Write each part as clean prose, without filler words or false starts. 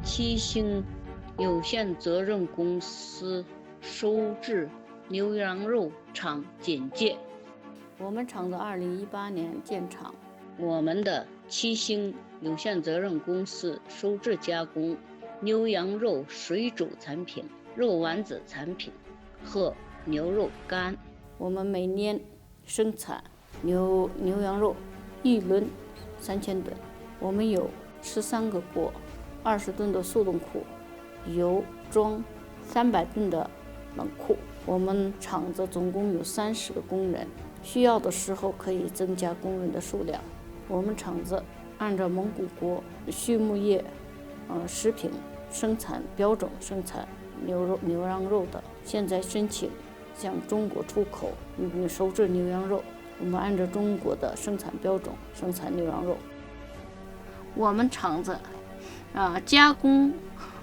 七星有限责任公司收治牛羊肉厂简介。我们厂子2018年建厂。我们的七星有限责任公司收制加工牛羊肉水煮产品、肉丸子产品和牛肉干。我们每年生产牛羊肉1轮3000吨。我们有13个锅、20吨的速冻库，有装300吨的冷库。我们厂子总共有30个工人，需要的时候可以增加工人的数量。我们厂子按照蒙古国畜牧业食品生产标准生产牛羊肉的，现在申请向中国出口收制牛羊肉。我们按照中国的生产标准生产牛羊肉。我们厂子加工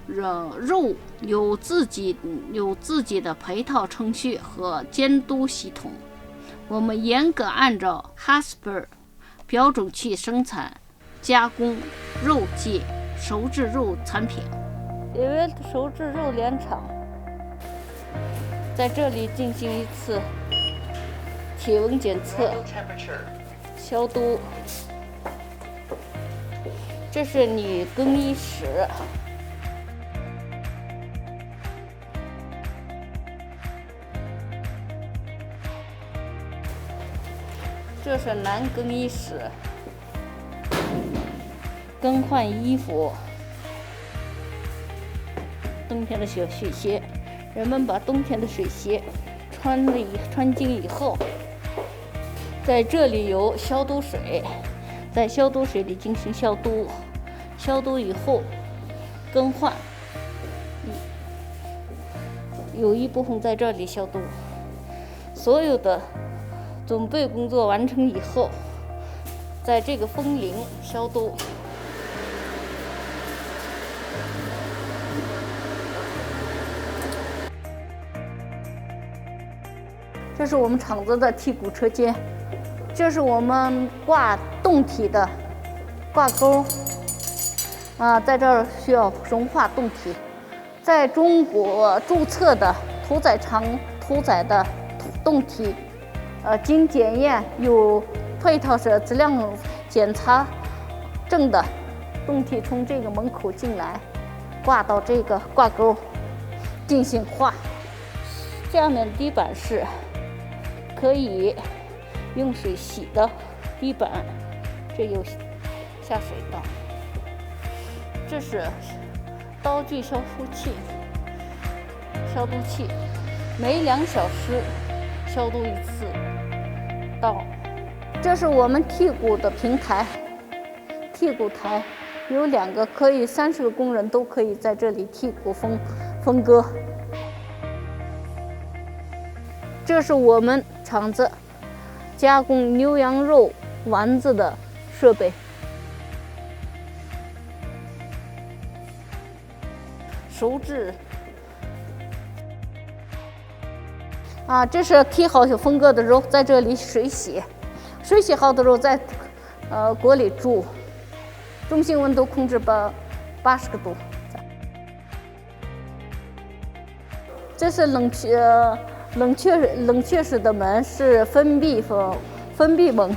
肉有自己的配套程序和监督系统。我们严格按照 HACCP 标准去生产加工肉及熟制肉产品。因为熟制肉联厂在这里进行一次体温检测、消毒。这是你更衣室，这是男更衣室，更换衣服。冬天的小水鞋，人们把冬天的水鞋穿进以后，在这里有消毒水，在消毒水里进行消毒，消毒以后更换，有一部分在这里消毒。所有的准备工作完成以后，在这个风铃消毒。这是我们厂子的剔骨车间，这是我们挂冻体的挂钩在这儿需要融化冻体。在中国注册的屠宰场屠宰的冻体经检验有配套式质量检查证的冻体，从这个门口进来，挂到这个挂钩进行化。下面地板是可以用水洗的地板，这有下水道。这是刀具消毒器，每2小时消毒一次刀。这是我们剔骨的平台，剔骨台有2个，可以30个工人都可以在这里剔骨分割。这是我们厂子加工牛羊肉丸子的设备。熟制这是剔好分割的肉，在这里水洗好的肉在锅里煮，中心温度控制80个度。这是冷却室的门，是封闭门。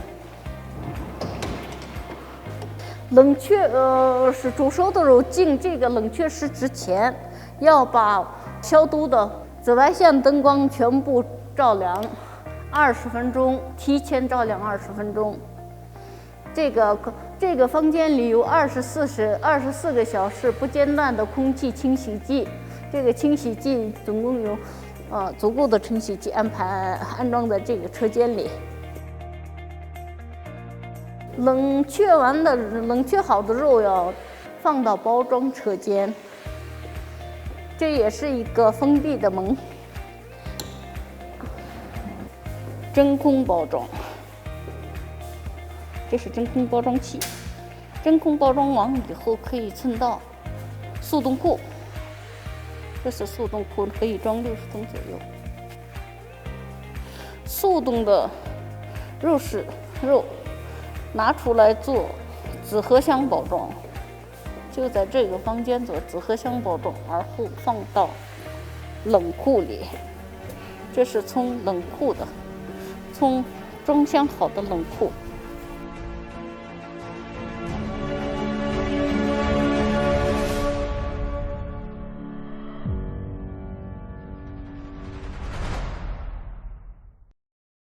是煮熟的肉进这个冷却室之前，要把消毒的紫外线灯光全部照亮20分钟，提前照亮20分钟。这个房间里有24个小时不间断的空气清洗剂。这个清洗剂总共有足够的清洗剂安装在这个车间里。冷却好的肉要放到包装车间，这也是一个封闭的门。真空包装，这是真空包装器，真空包装完以后可以存到速冻库。这是速冻库，可以装60吨左右。速冻的肉拿出来做纸盒箱包装，就在这个房间做纸盒箱包装，而后放到冷库里。这是从装箱好的冷库